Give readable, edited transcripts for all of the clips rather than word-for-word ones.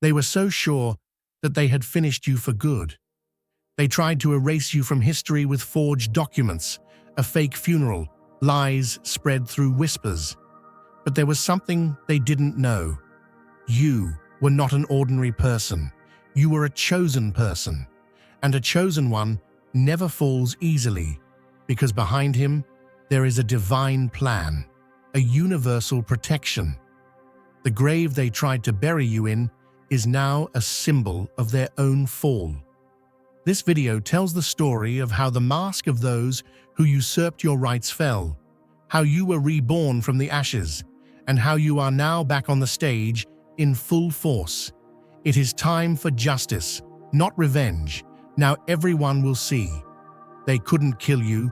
They were so sure that they had finished you for good. They tried to erase you from history with forged documents, a fake funeral, lies spread through whispers. But there was something they didn't know. You were not an ordinary person. You were a chosen person. And a chosen one never falls easily, because behind him there is a divine plan, a universal protection. The grave they tried to bury you in is now a symbol of their own fall. This video tells the story of how the mask of those who usurped your rights fell, how you were reborn from the ashes, and how you are now back on the stage in full force. It is time for justice, not revenge. Now everyone will see. They couldn't kill you.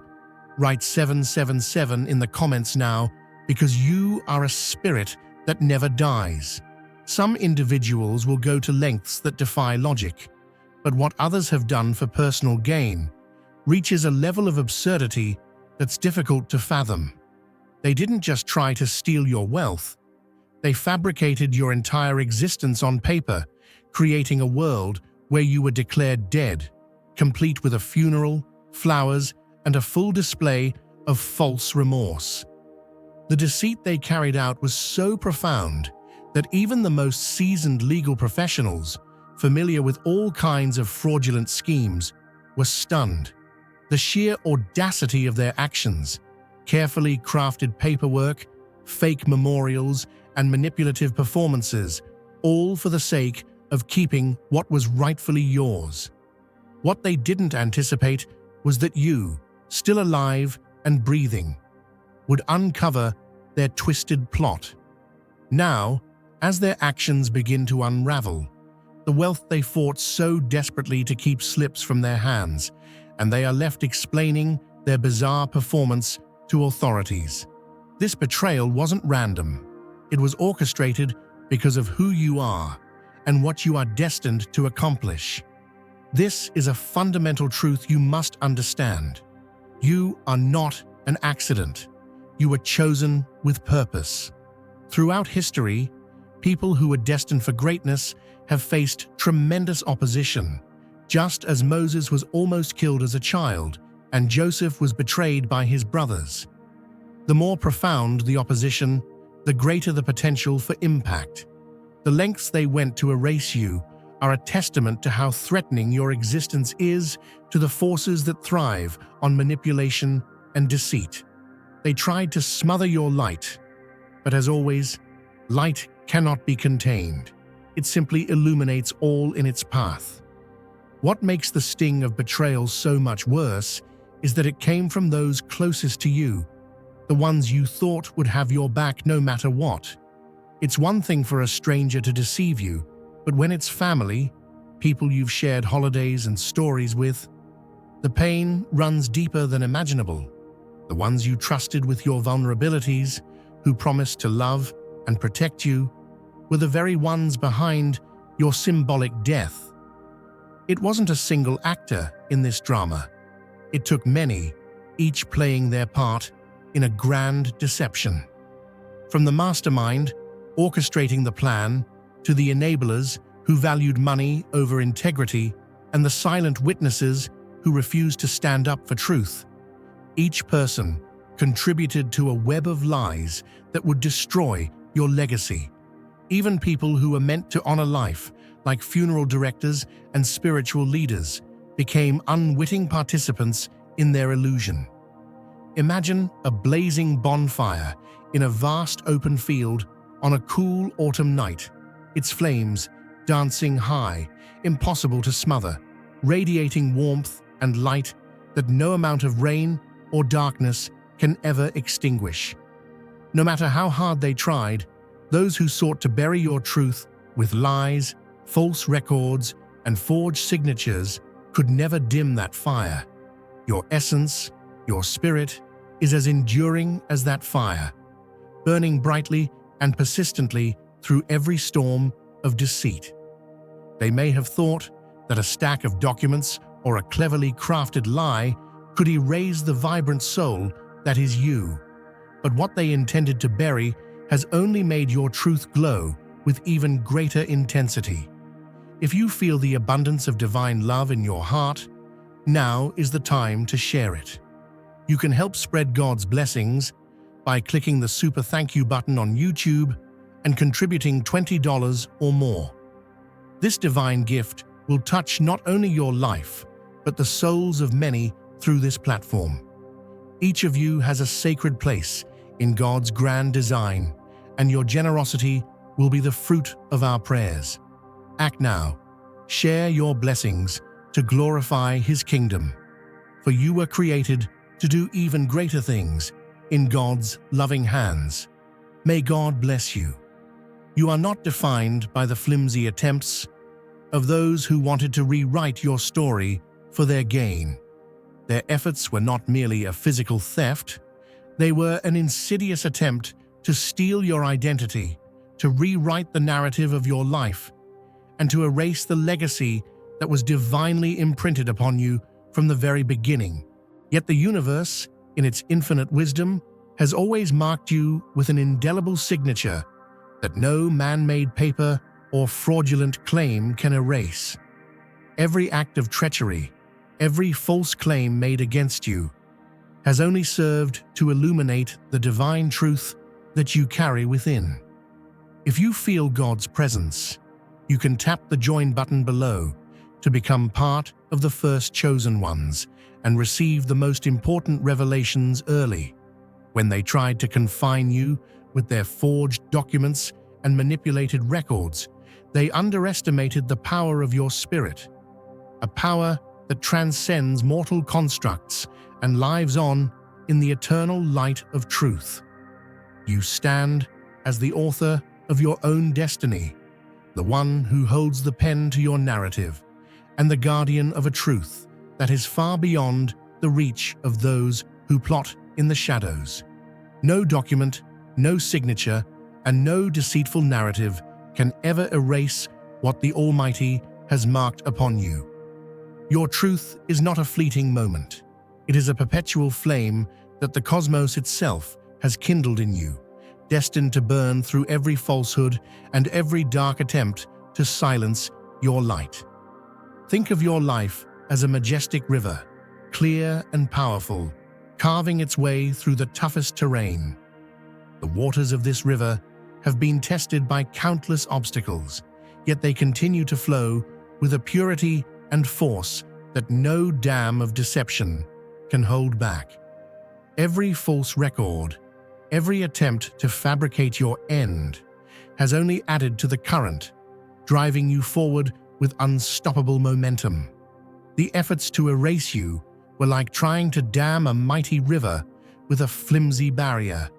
Write 777 in the comments now, because you are a spirit that never dies. Some individuals will go to lengths that defy logic, but what others have done for personal gain reaches a level of absurdity that's difficult to fathom. They didn't just try to steal your wealth. They fabricated your entire existence on paper, creating a world where you were declared dead, complete with a funeral, flowers, and a full display of false remorse. The deceit they carried out was so profound that even the most seasoned legal professionals, familiar with all kinds of fraudulent schemes, were stunned. The sheer audacity of their actions, carefully crafted paperwork, fake memorials, and manipulative performances, all for the sake of keeping what was rightfully yours. What they didn't anticipate was that you, still alive and breathing, would uncover their twisted plot. Now, as their actions begin to unravel, the wealth they fought so desperately to keep slips from their hands, and they are left explaining their bizarre performance to authorities. This betrayal wasn't random. It was orchestrated because of who you are and what you are destined to accomplish. This is a fundamental truth you must understand. You are not an accident. You were chosen with purpose. Throughout history, people who were destined for greatness have faced tremendous opposition, just as Moses was almost killed as a child and Joseph was betrayed by his brothers. The more profound the opposition, the greater the potential for impact. The lengths they went to erase you are a testament to how threatening your existence is to the forces that thrive on manipulation and deceit. They tried to smother your light, but as always, light cannot be contained. It simply illuminates all in its path. What makes the sting of betrayal so much worse is that it came from those closest to you, the ones you thought would have your back no matter what. It's one thing for a stranger to deceive you, but when it's family, people you've shared holidays and stories with, the pain runs deeper than imaginable. The ones you trusted with your vulnerabilities, who promised to love and protect you, were the very ones behind your symbolic death. It wasn't a single actor in this drama. It took many, each playing their part in a grand deception. From the mastermind orchestrating the plan, to the enablers who valued money over integrity, and the silent witnesses who refused to stand up for truth. Each person contributed to a web of lies that would destroy your legacy. Even people who were meant to honor life, like funeral directors and spiritual leaders, became unwitting participants in their illusion. Imagine a blazing bonfire in a vast open field on a cool autumn night, its flames dancing high, impossible to smother, radiating warmth and light that no amount of rain or darkness can ever extinguish. No matter how hard they tried, those who sought to bury your truth with lies, false records, and forged signatures could never dim that fire. Your essence, your spirit, is as enduring as that fire, burning brightly and persistently through every storm of deceit. They may have thought that a stack of documents or a cleverly crafted lie could erase the vibrant soul that is you, but what they intended to bury has only made your truth glow with even greater intensity. If you feel the abundance of divine love in your heart, now is the time to share it. You can help spread God's blessings by clicking the Super Thank You button on YouTube and contributing $20 or more. This divine gift will touch not only your life, but the souls of many through this platform. Each of you has a sacred place in God's grand design, and your generosity will be the fruit of our prayers. Act now. Share your blessings to glorify His kingdom. For you were created to do even greater things in God's loving hands. May God bless you. You are not defined by the flimsy attempts of those who wanted to rewrite your story for their gain. Their efforts were not merely a physical theft, they were an insidious attempt to steal your identity, to rewrite the narrative of your life, and to erase the legacy that was divinely imprinted upon you from the very beginning. Yet the universe, in its infinite wisdom, has always marked you with an indelible signature that no man-made paper or fraudulent claim can erase. Every act of treachery, every false claim made against you, has only served to illuminate the divine truth that you carry within. If you feel God's presence, you can tap the join button below to become part of the first chosen ones and receive the most important revelations early. When they tried to confine you with their forged documents and manipulated records, they underestimated the power of your spirit, a power that transcends mortal constructs and lives on in the eternal light of truth. You stand as the author of your own destiny, the one who holds the pen to your narrative, and the guardian of a truth that is far beyond the reach of those who plot in the shadows. No document, no signature, and no deceitful narrative can ever erase what the Almighty has marked upon you. Your truth is not a fleeting moment. It is a perpetual flame that the cosmos itself has kindled in you, destined to burn through every falsehood and every dark attempt to silence your light. Think of your life as a majestic river, clear and powerful, carving its way through the toughest terrain. The waters of this river have been tested by countless obstacles, yet they continue to flow with a purity and force that no dam of deception can hold back. Every false record, every attempt to fabricate your end, has only added to the current, driving you forward with unstoppable momentum. The efforts to erase you were like trying to dam a mighty river with a flimsy barrier.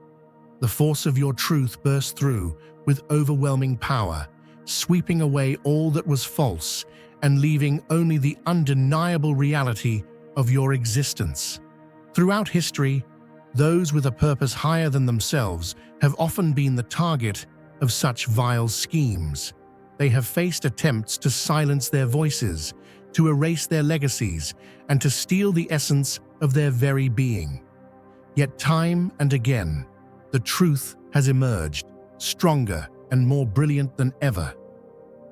The force of your truth burst through with overwhelming power, sweeping away all that was false and leaving only the undeniable reality of your existence. Throughout history, those with a purpose higher than themselves have often been the target of such vile schemes. They have faced attempts to silence their voices, to erase their legacies, and to steal the essence of their very being. Yet time and again, the truth has emerged, stronger and more brilliant than ever.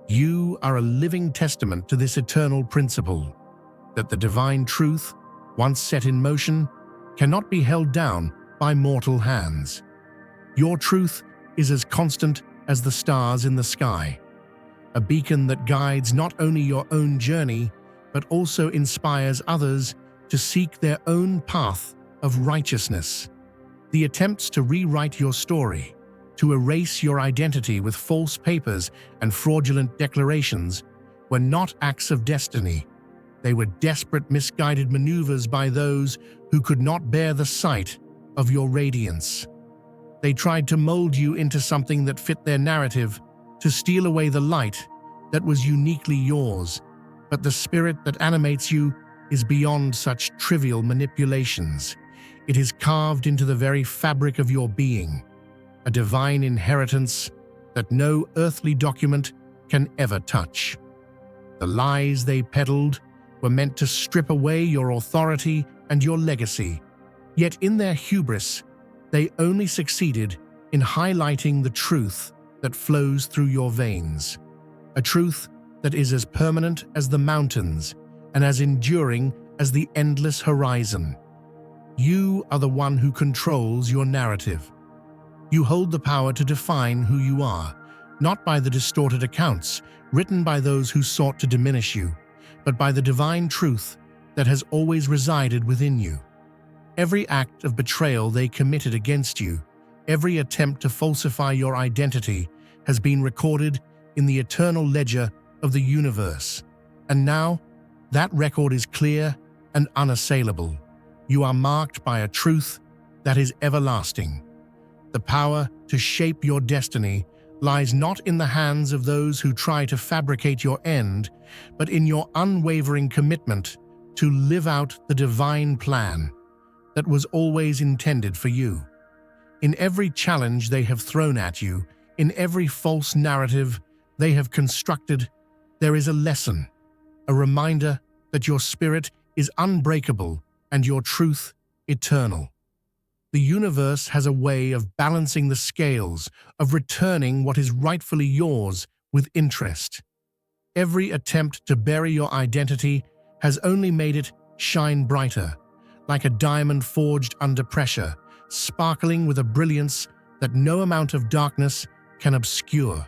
You are a living testament to this eternal principle, that the divine truth, once set in motion, cannot be held down by mortal hands. Your truth is as constant as the stars in the sky, a beacon that guides not only your own journey, but also inspires others to seek their own path of righteousness. The attempts to rewrite your story, to erase your identity with false papers and fraudulent declarations, were not acts of destiny. They were desperate, misguided maneuvers by those who could not bear the sight of your radiance. They tried to mold you into something that fit their narrative, to steal away the light that was uniquely yours. But the spirit that animates you is beyond such trivial manipulations. It is carved into the very fabric of your being, a divine inheritance that no earthly document can ever touch. The lies they peddled were meant to strip away your authority and your legacy, yet in their hubris, they only succeeded in highlighting the truth that flows through your veins, a truth that is as permanent as the mountains and as enduring as the endless horizon. You are the one who controls your narrative. You hold the power to define who you are, not by the distorted accounts written by those who sought to diminish you, but by the divine truth that has always resided within you. Every act of betrayal they committed against you, every attempt to falsify your identity, has been recorded in the eternal ledger of the universe. And now, that record is clear and unassailable. You are marked by a truth that is everlasting. The power to shape your destiny lies not in the hands of those who try to fabricate your end, but in your unwavering commitment to live out the divine plan that was always intended for you. In every challenge they have thrown at you, in every false narrative they have constructed, there is a lesson, a reminder that your spirit is unbreakable and your truth eternal. The universe has a way of balancing the scales, of returning what is rightfully yours with interest. Every attempt to bury your identity has only made it shine brighter, like a diamond forged under pressure, sparkling with a brilliance that no amount of darkness can obscure.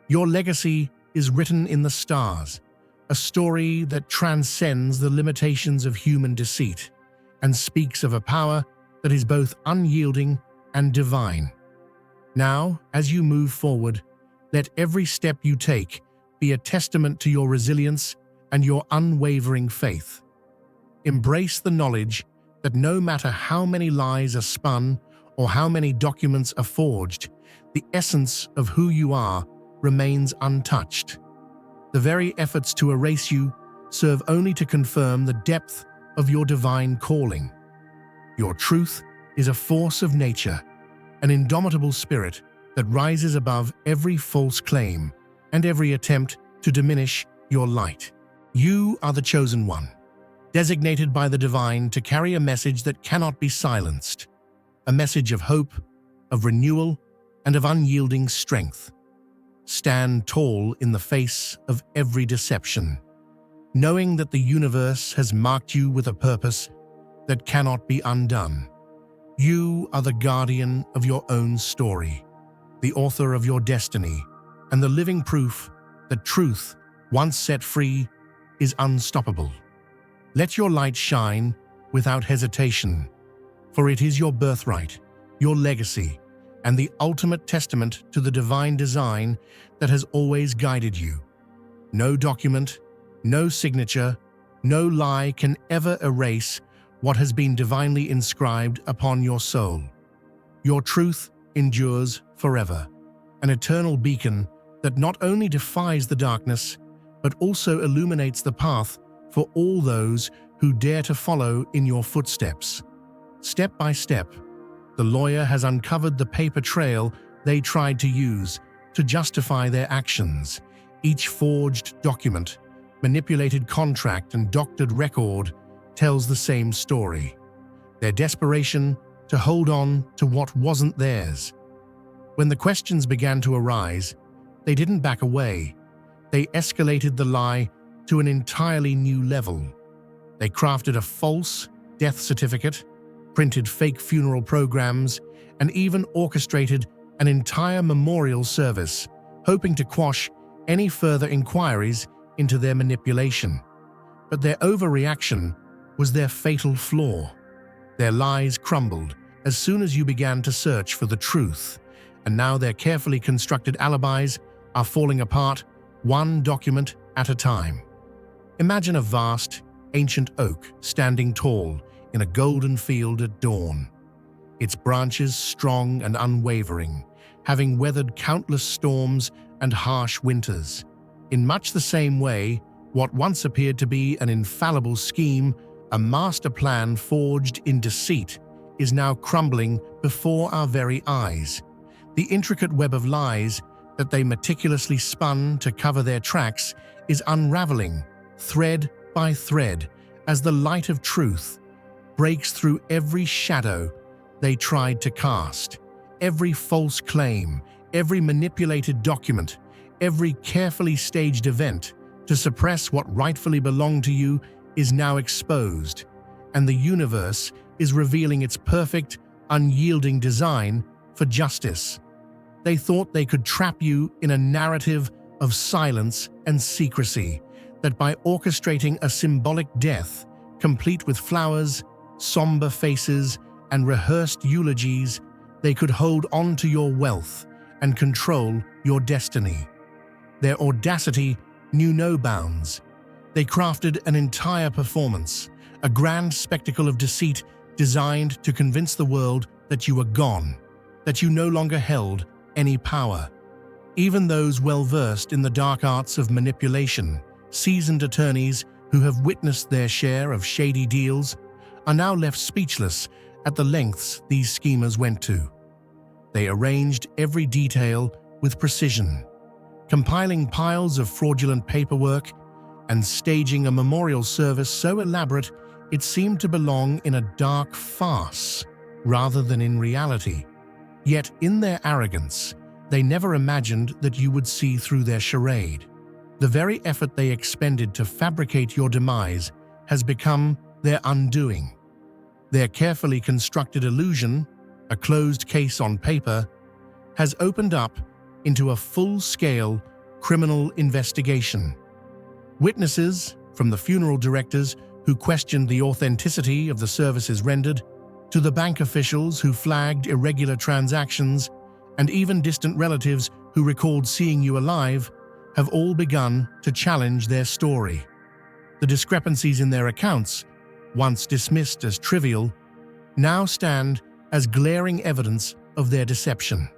Your legacy is written in the stars, a story that transcends the limitations of human deceit and speaks of a power that is both unyielding and divine. Now, as you move forward, let every step you take be a testament to your resilience and your unwavering faith. Embrace the knowledge that no matter how many lies are spun or how many documents are forged, the essence of who you are remains untouched. The very efforts to erase you serve only to confirm the depth of your divine calling. Your truth is a force of nature, an indomitable spirit that rises above every false claim and every attempt to diminish your light. You are the chosen one, designated by the divine to carry a message that cannot be silenced, a message of hope, of renewal, and of unyielding strength. Stand tall in the face of every deception, knowing that the universe has marked you with a purpose that cannot be undone. You are the guardian of your own story, the author of your destiny, and the living proof that truth, once set free, is unstoppable. Let your light shine without hesitation, for it is your birthright, your legacy, and the ultimate testament to the divine design that has always guided you. No document, no signature, no lie can ever erase what has been divinely inscribed upon your soul. Your truth endures forever, an eternal beacon that not only defies the darkness, but also illuminates the path for all those who dare to follow in your footsteps. Step by step, the lawyer has uncovered the paper trail they tried to use to justify their actions. Each forged document, manipulated contract, and doctored record tells the same story: their desperation to hold on to what wasn't theirs. When the questions began to arise, they didn't back away. They escalated the lie to an entirely new level. They crafted a false death certificate, printed fake funeral programs, and even orchestrated an entire memorial service, hoping to quash any further inquiries into their manipulation. But their overreaction was their fatal flaw. Their lies crumbled as soon as you began to search for the truth, and now their carefully constructed alibis are falling apart, one document at a time. Imagine a vast, ancient oak standing tall in a golden field at dawn, its branches strong and unwavering, having weathered countless storms and harsh winters. In much the same way, what once appeared to be an infallible scheme, a master plan forged in deceit, is now crumbling before our very eyes. The intricate web of lies that they meticulously spun to cover their tracks is unraveling, thread by thread, as the light of truth breaks through every shadow they tried to cast. Every false claim, every manipulated document, every carefully staged event to suppress what rightfully belonged to you is now exposed, and the universe is revealing its perfect, unyielding design for justice. They thought they could trap you in a narrative of silence and secrecy, that by orchestrating a symbolic death, complete with flowers, somber faces, and rehearsed eulogies, they could hold on to your wealth and control your destiny. Their audacity knew no bounds. They crafted an entire performance, a grand spectacle of deceit designed to convince the world that you were gone, that you no longer held any power. Even those well-versed in the dark arts of manipulation, seasoned attorneys who have witnessed their share of shady deals, are now left speechless at the lengths these schemers went to. They arranged every detail with precision, compiling piles of fraudulent paperwork and staging a memorial service so elaborate it seemed to belong in a dark farce rather than in reality. Yet in their arrogance, they never imagined that you would see through their charade. The very effort they expended to fabricate your demise has become their undoing. Their carefully constructed illusion, a closed case on paper, has opened up into a full-scale criminal investigation. Witnesses, from the funeral directors who questioned the authenticity of the services rendered, to the bank officials who flagged irregular transactions, and even distant relatives who recalled seeing you alive, have all begun to challenge their story. The discrepancies in their accounts, once dismissed as trivial, now stand as glaring evidence of their deception.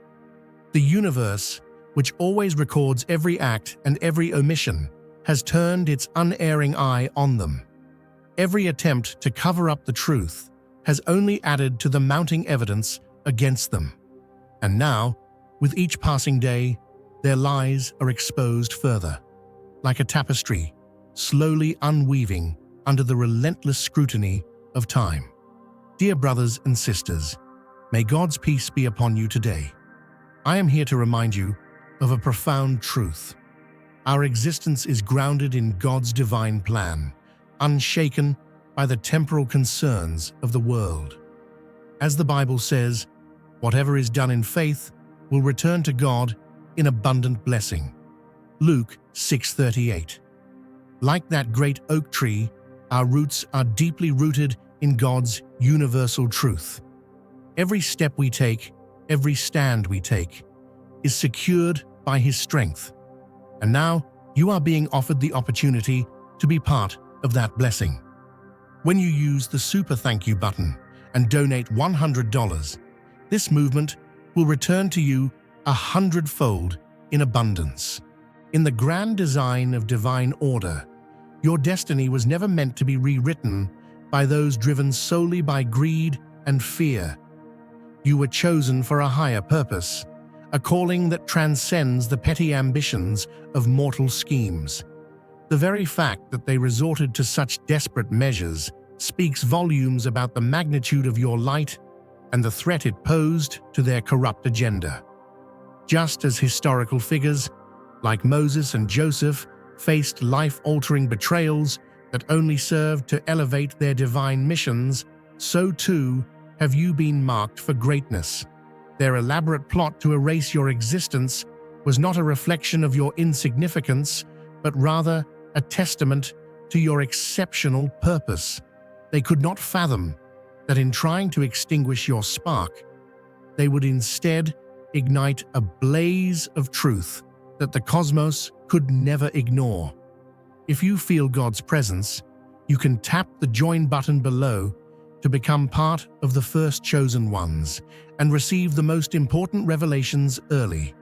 The universe, which always records every act and every omission, has turned its unerring eye on them. Every attempt to cover up the truth has only added to the mounting evidence against them. And now, with each passing day, their lies are exposed further, like a tapestry, slowly unweaving under the relentless scrutiny of time. Dear brothers and sisters, may God's peace be upon you today. I am here to remind you of a profound truth. Our existence is grounded in God's divine plan, unshaken by the temporal concerns of the world. As the Bible says, whatever is done in faith will return to God in abundant blessing. Luke 6:38. Like that great oak tree, our roots are deeply rooted in God's universal truth. Every step we take, every stand we take, is secured by His strength. And now you are being offered the opportunity to be part of that blessing. When you use the Super Thank You button and donate $100, this movement will return to you 100-fold in abundance. In the grand design of divine order, your destiny was never meant to be rewritten by those driven solely by greed and fear. You were chosen for a higher purpose, a calling that transcends the petty ambitions of mortal schemes. The very fact that they resorted to such desperate measures speaks volumes about the magnitude of your light and the threat it posed to their corrupt agenda. Just as historical figures, like Moses and Joseph, faced life-altering betrayals that only served to elevate their divine missions, so too have you been marked for greatness. Their elaborate plot to erase your existence was not a reflection of your insignificance, but rather a testament to your exceptional purpose. They could not fathom that in trying to extinguish your spark, they would instead ignite a blaze of truth that the cosmos could never ignore. If you feel God's presence, you can tap the join button below to become part of the first chosen ones and receive the most important revelations early.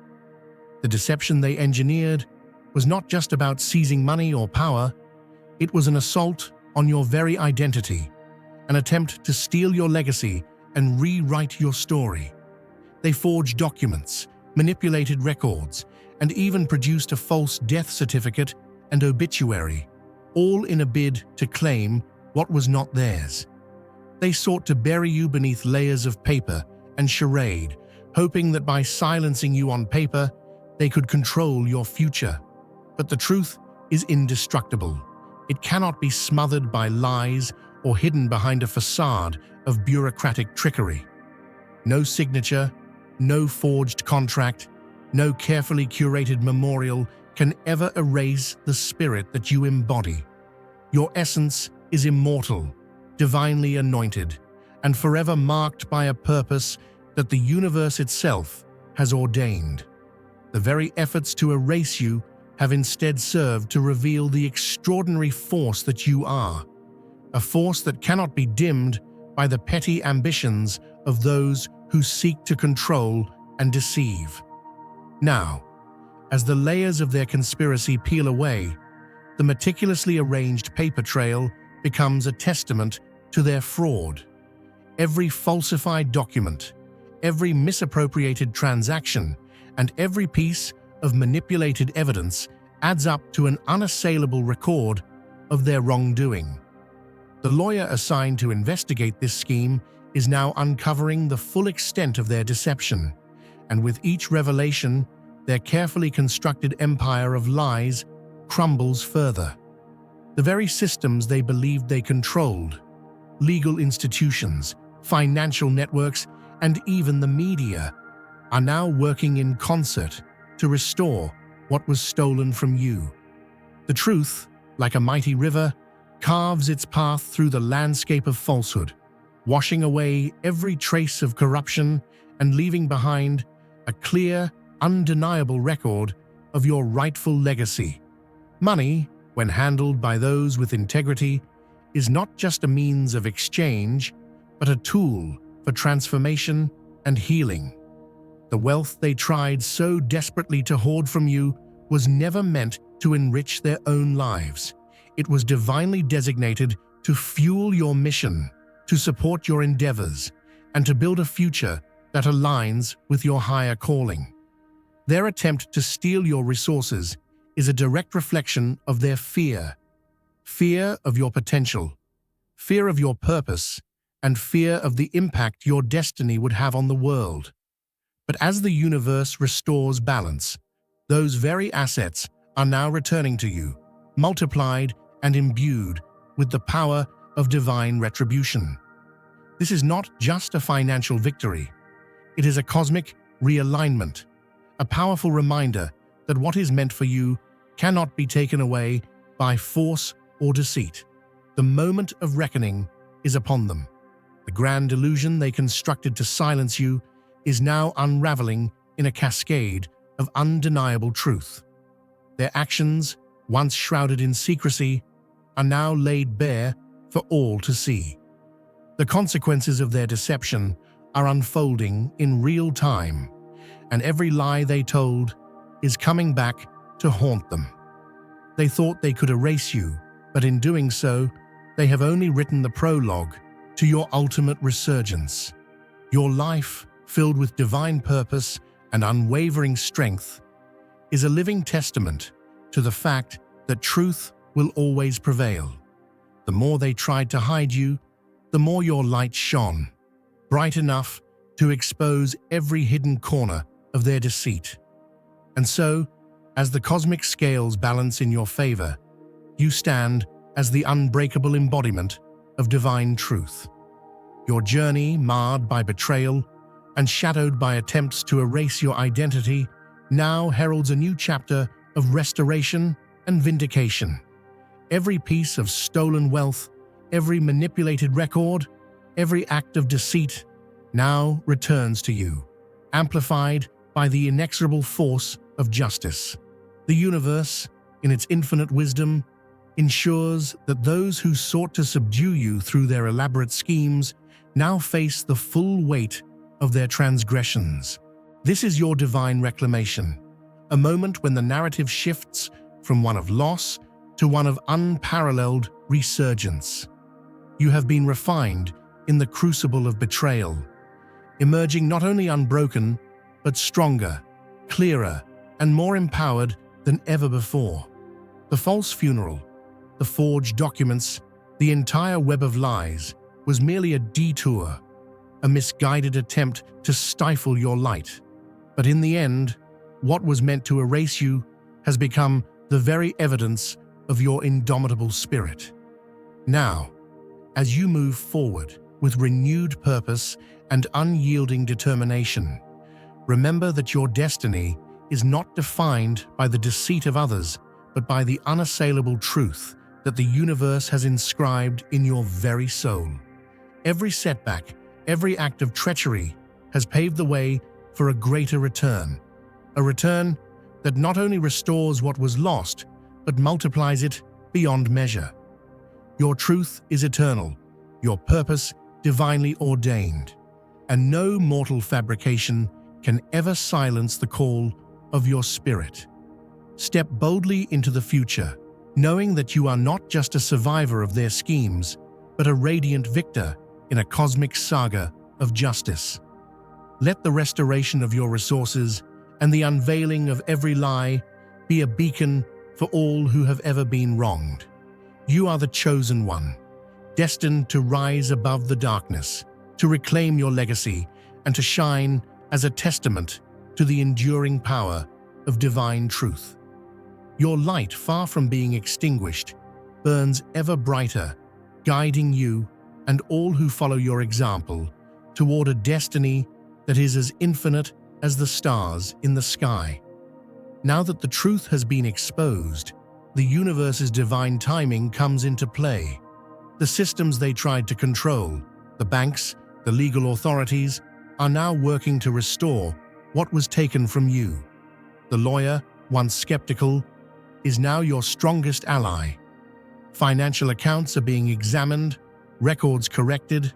The deception they engineered was not just about seizing money or power, it was an assault on your very identity, an attempt to steal your legacy and rewrite your story. They forged documents, manipulated records, and even produced a false death certificate and obituary, all in a bid to claim what was not theirs. They sought to bury you beneath layers of paper and charade, hoping that by silencing you on paper, they could control your future. But the truth is indestructible. It cannot be smothered by lies or hidden behind a facade of bureaucratic trickery. No signature, no forged contract, no carefully curated memorial can ever erase the spirit that you embody. Your essence is immortal, divinely anointed, and forever marked by a purpose that the universe itself has ordained. The very efforts to erase you have instead served to reveal the extraordinary force that you are, a force that cannot be dimmed by the petty ambitions of those who seek to control and deceive. Now, as the layers of their conspiracy peel away, the meticulously arranged paper trail becomes a testament to their fraud. Every falsified document, every misappropriated transaction, and every piece of manipulated evidence adds up to an unassailable record of their wrongdoing. The lawyer assigned to investigate this scheme is now uncovering the full extent of their deception, and with each revelation, their carefully constructed empire of lies crumbles further. The very systems they believed they controlled, legal institutions, financial networks, and even the media, are now working in concert to restore what was stolen from you. The truth, like a mighty river, carves its path through the landscape of falsehood, washing away every trace of corruption and leaving behind a clear, undeniable record of your rightful legacy. Money, when handled by those with integrity, is not just a means of exchange, but a tool for transformation and healing. The wealth they tried so desperately to hoard from you was never meant to enrich their own lives. It was divinely designated to fuel your mission, to support your endeavors, and to build a future that aligns with your higher calling. Their attempt to steal your resources is a direct reflection of their fear. Fear of your potential, fear of your purpose, and fear of the impact your destiny would have on the world. But as the universe restores balance, those very assets are now returning to you, multiplied and imbued with the power of divine retribution. This is not just a financial victory. It is a cosmic realignment, a powerful reminder that what is meant for you cannot be taken away by force or deceit. The moment of reckoning is upon them. The grand illusion they constructed to silence you is now unraveling in a cascade of undeniable truth. Their actions, once shrouded in secrecy, are now laid bare for all to see. The consequences of their deception are unfolding in real time, and every lie they told is coming back to haunt them. They thought they could erase you, but in doing so, they have only written the prologue to your ultimate resurgence. Your life, filled with divine purpose and unwavering strength, is a living testament to the fact that truth will always prevail. The more they tried to hide you, the more your light shone, bright enough to expose every hidden corner of their deceit. And so, as the cosmic scales balance in your favor, you stand as the unbreakable embodiment of divine truth. Your journey, marred by betrayal and shadowed by attempts to erase your identity, now heralds a new chapter of restoration and vindication. Every piece of stolen wealth, every manipulated record, every act of deceit now returns to you, amplified by the inexorable force of justice. The universe, in its infinite wisdom, ensures that those who sought to subdue you through their elaborate schemes now face the full weight of their transgressions. This is your divine reclamation, a moment when the narrative shifts from one of loss to one of unparalleled resurgence. You have been refined in the crucible of betrayal, emerging not only unbroken, but stronger, clearer, and more empowered than ever before. The false funeral, the forged documents, the entire web of lies was merely a detour, a misguided attempt to stifle your light. But in the end, what was meant to erase you has become the very evidence of your indomitable spirit. Now, as you move forward with renewed purpose and unyielding determination, remember that your destiny is not defined by the deceit of others, but by the unassailable truth that the universe has inscribed in your very soul. Every setback, every act of treachery has paved the way for a greater return. A return that not only restores what was lost, but multiplies it beyond measure. Your truth is eternal, your purpose divinely ordained, and no mortal fabrication can ever silence the call of your spirit. Step boldly into the future, knowing that you are not just a survivor of their schemes, but a radiant victor in a cosmic saga of justice. Let the restoration of your resources and the unveiling of every lie be a beacon for all who have ever been wronged. You are the chosen one, destined to rise above the darkness, to reclaim your legacy, and to shine as a testament to the enduring power of divine truth. Your light, far from being extinguished, burns ever brighter, guiding you and all who follow your example toward a destiny that is as infinite as the stars in the sky. Now that the truth has been exposed, the universe's divine timing comes into play. The systems they tried to control, the banks, the legal authorities, are now working to restore what was taken from you. The lawyer, once skeptical, is now your strongest ally. Financial accounts are being examined, records corrected,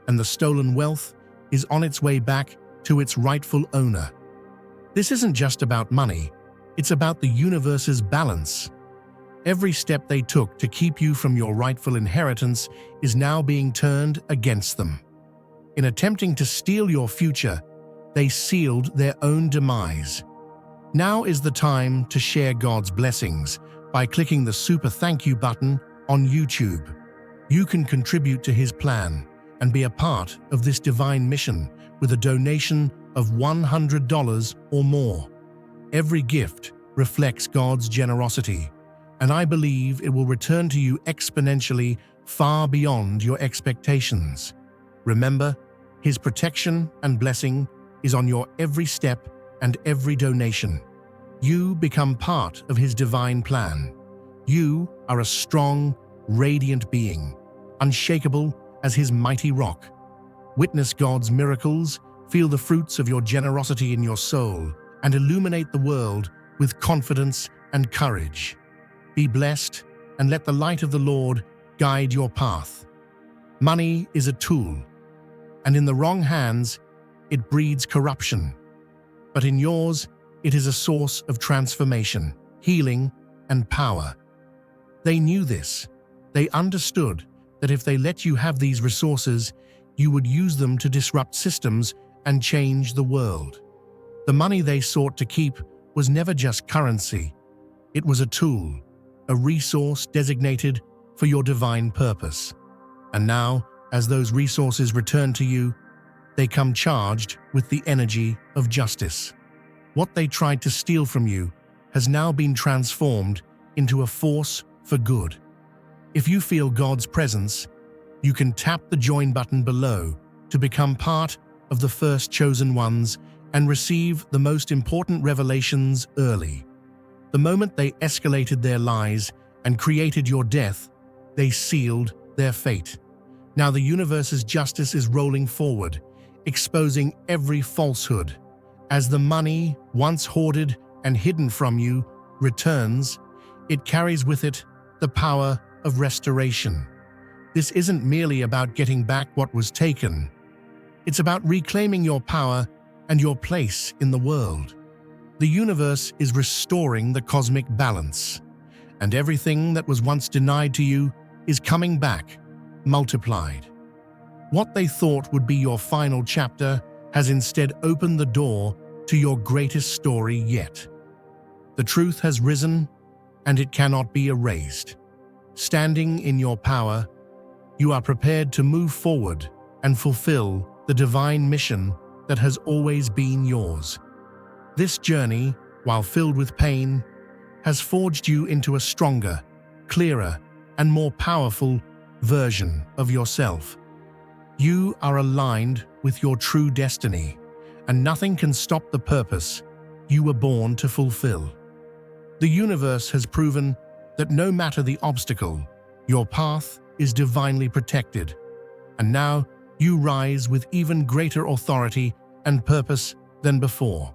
and the stolen wealth is on its way back to its rightful owner. This isn't just about money, it's about the universe's balance. Every step they took to keep you from your rightful inheritance is now being turned against them. In attempting to steal your future, they sealed their own demise. Now is the time to share God's blessings by clicking the super thank you button on YouTube. You can contribute to His plan and be a part of this divine mission with a donation of $100 or more. Every gift reflects God's generosity, and I believe it will return to you exponentially far beyond your expectations. Remember, His protection and blessing is on your every step and every donation. You become part of His divine plan. You are a strong, radiant being, unshakable as His mighty rock. Witness God's miracles, feel the fruits of your generosity in your soul, and illuminate the world with confidence and courage. Be blessed, and let the light of the Lord guide your path. Money is a tool, and in the wrong hands, it breeds corruption. But in yours, it is a source of transformation, healing, and power. They knew this. They understood that if they let you have these resources, you would use them to disrupt systems and change the world. The money they sought to keep was never just currency. It was a tool, a resource designated for your divine purpose. And now, as those resources return to you, they come charged with the energy of justice. What they tried to steal from you has now been transformed into a force for good. If you feel God's presence, you can tap the join button below to become part of the first chosen ones and receive the most important revelations early. The moment they escalated their lies and created your death, they sealed their fate. Now the universe's justice is rolling forward, exposing every falsehood. As the money, once hoarded and hidden from you, returns, it carries with it the power of restoration. This isn't merely about getting back what was taken. It's about reclaiming your power and your place in the world. The universe is restoring the cosmic balance, and everything that was once denied to you is coming back, multiplied. What they thought would be your final chapter has instead opened the door to your greatest story yet. The truth has risen, and it cannot be erased. Standing in your power, you are prepared to move forward and fulfill the divine mission that has always been yours. This journey, while filled with pain, has forged you into a stronger, clearer, and more powerful version of yourself. You are aligned with your true destiny, and nothing can stop the purpose you were born to fulfill. The universe has proven that no matter the obstacle, your path is divinely protected, and now you rise with even greater authority and purpose than before.